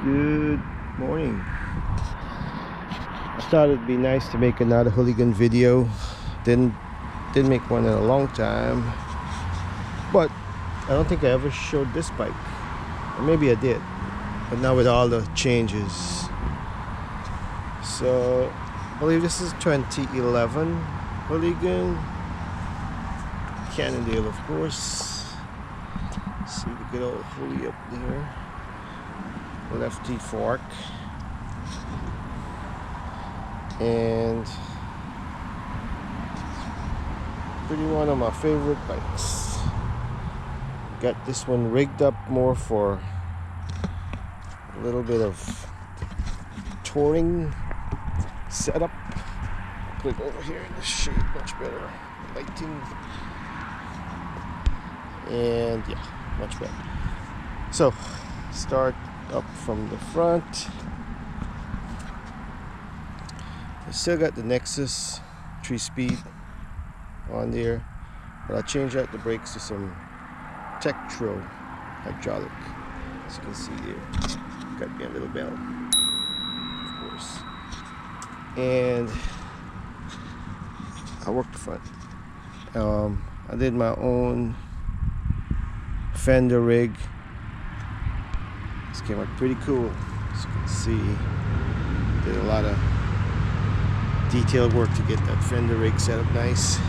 Good morning. I thought it'd be nice to make another hooligan video. Didn't make one in a long time, but I don't think I ever showed this bike, or maybe I did, but now with all the changes. So I believe this is 2011 Hooligan, Cannondale, of course. See the good old Hooli up there, lefty fork, and pretty one of my favorite bikes. Got this one rigged up more for a little bit of touring setup. Put it over here in the shade, much better lighting, and yeah, much better. So start up from the front. I still got the Nexus 3-speed on there, but I changed out the brakes to some Tektro hydraulic. As you can see there, got me a little bell, of course, and I worked the front. I did my own fender rig. This came out pretty cool. As you can see, did a lot of detailed work to get that fender rig set up nice. You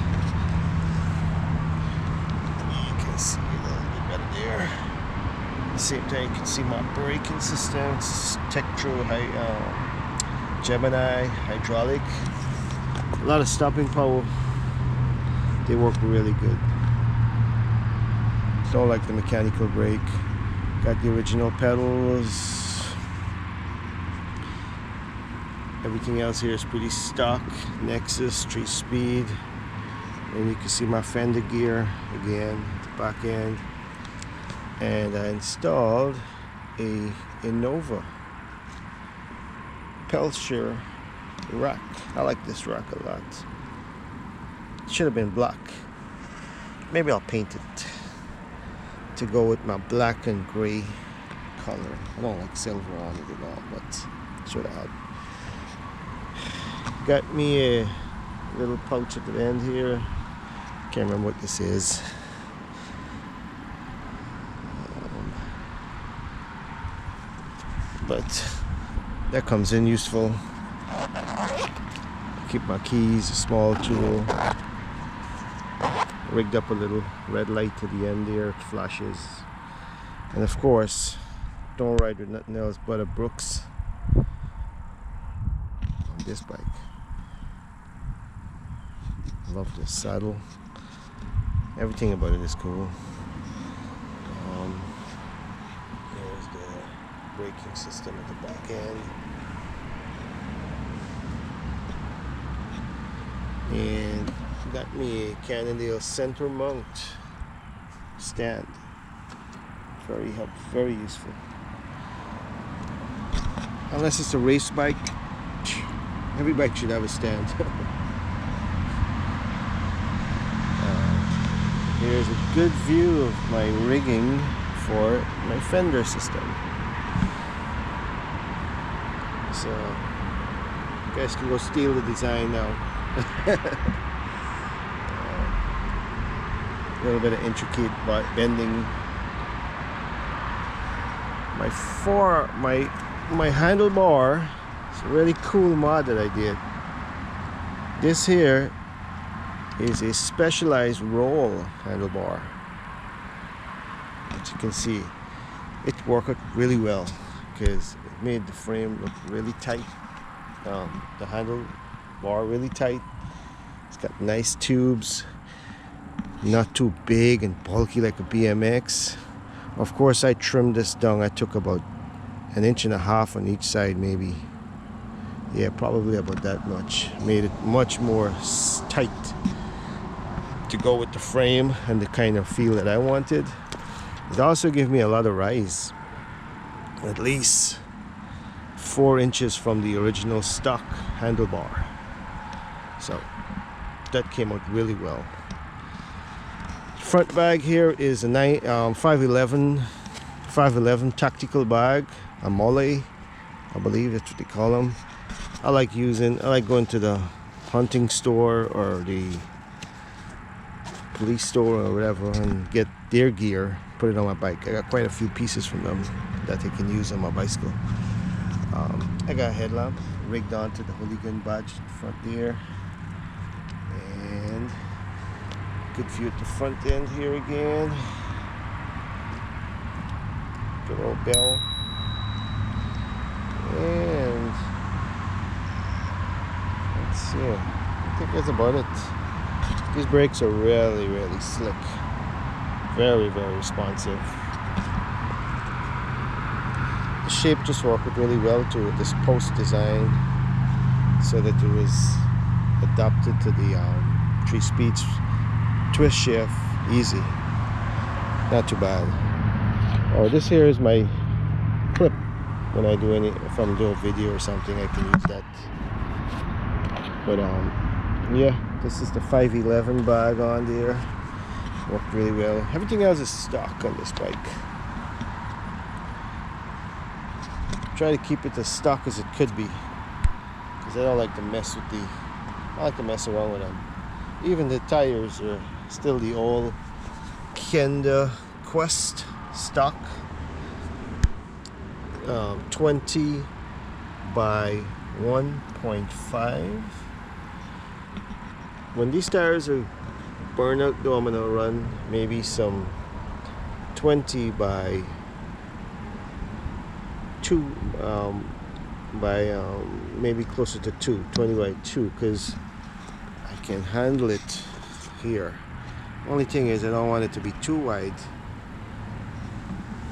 can see a little bit better there. At the same time, you can see my braking system. It's Tektro Gemini hydraulic. A lot of stopping power. They work really good. Don't like the mechanical brake. Got the original pedals. Everything else here is pretty stock. Nexus 3-speed, and you can see my fender gear again at the back end. And I installed a Innova Peltier rack. I like this rack a lot. It should have been black. Maybe I'll paint it to go with my black and gray color. I don't like silver on it at all, but should have. Got me a little pouch at the end here. Can't remember what this is. But that comes in useful. Keep my keys, a small tool. Rigged up a little red light to the end there, it flashes. And of course, don't ride with nothing else but a Brooks on this bike. Love this saddle. Everything about it is cool. There's the braking system at the back end. And got me a Cannondale center mount stand. Very helpful, very useful. Unless it's a race bike, every bike should have a stand. Here's a good view of my rigging for my fender system. So you guys can go steal the design now. A little bit of intricate bending. My handlebar is a really cool mod that I did. This here is a specialized roll handlebar. As you can see, it worked out really well because it made the frame look really tight. The handlebar really tight. It's got nice tubes, not too big and bulky like a BMX. Of course, I trimmed this down. I took about 1.5 inches on each side, maybe. Yeah, probably about that much. Made it much more tight to go with the frame and the kind of feel that I wanted. It also gave me a lot of rise, at least 4 inches from the original stock handlebar. So that came out really well. Front bag here is a 511 tactical bag. a mole, I believe that's what they call them. I like going to the hunting store or the police store or whatever and get their gear, put it on my bike. I got quite a few pieces from them that I can use on my bicycle. I got a headlamp rigged onto the Hooligan badge in front there, and good view at the front end here again. Good old bell. And let's see, I think that's about it. These brakes are really, really slick. Very, very responsive. The shape just worked really well to this post design, so that it was adapted to the 3-speed twist shift, easy, not too bad. Oh, this here is my clip. When I do if I'm doing a video or something, I can use that. But yeah, this is the 511 bag on there. Worked really well. Everything else is stock on this bike. Try to keep it as stock as it could be, because I don't like to mess around with them. Even the tires are still the old Cannondale Quest stock, 20 by 1.5. When these tires are burned out though, I'm gonna run maybe some 20 by 2, maybe closer to 20 by 2, because I can handle it here. Only thing is I don't want it to be too wide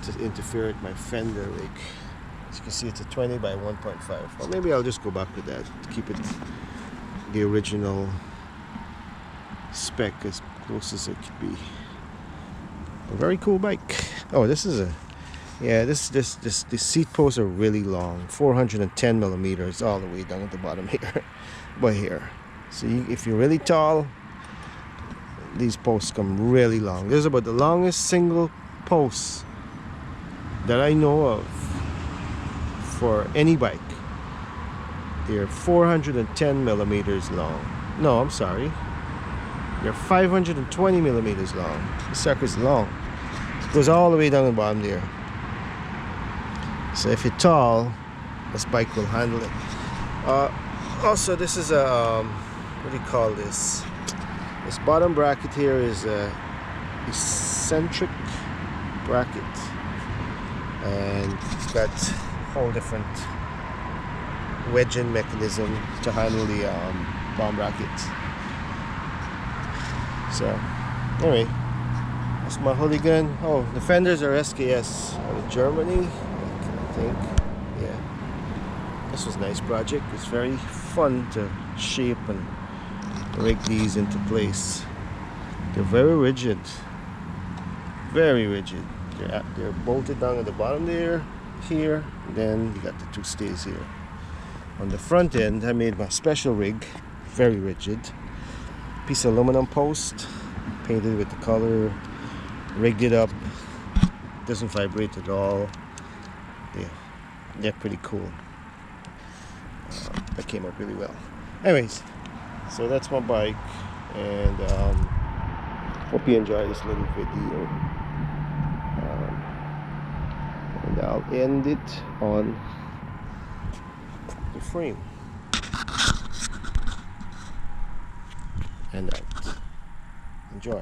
to interfere with my fender rig. As you can see, it's a 20 by 1.5. Well, maybe I'll just go back with that to keep it the original spec as close as it could be. A very cool bike. Oh, this is the seat posts are really long, 410 millimeters all the way down at the bottom here. But here, so if you're really tall, these posts come really long. This is about the longest single post that I know of for any bike. They're 410 millimeters long. No, I'm sorry. They're 520 millimeters long. This sucker's long. It goes all the way down the bottom there. So if you're tall, this bike will handle it. Also, this is a what do you call this? This bottom bracket here is a eccentric bracket, and it's got a whole different wedging mechanism to handle the bottom bracket. So anyway, that's my Hooligan. Oh, the fenders are SKS out of Germany, I think. Yeah, this was a nice project. It's very fun to shape and rig these into place. They're very rigid, very rigid. They're bolted down at the bottom there, here, and then you got the 2 stays here. On the front end, I made my special rig, very rigid. Piece of aluminum post, painted with the color, rigged it up, doesn't vibrate at all. Yeah, they're pretty cool. That came out really well. Anyways, so that's my bike, and hope you enjoy this little video. And I'll end it on the frame. And out. Enjoy.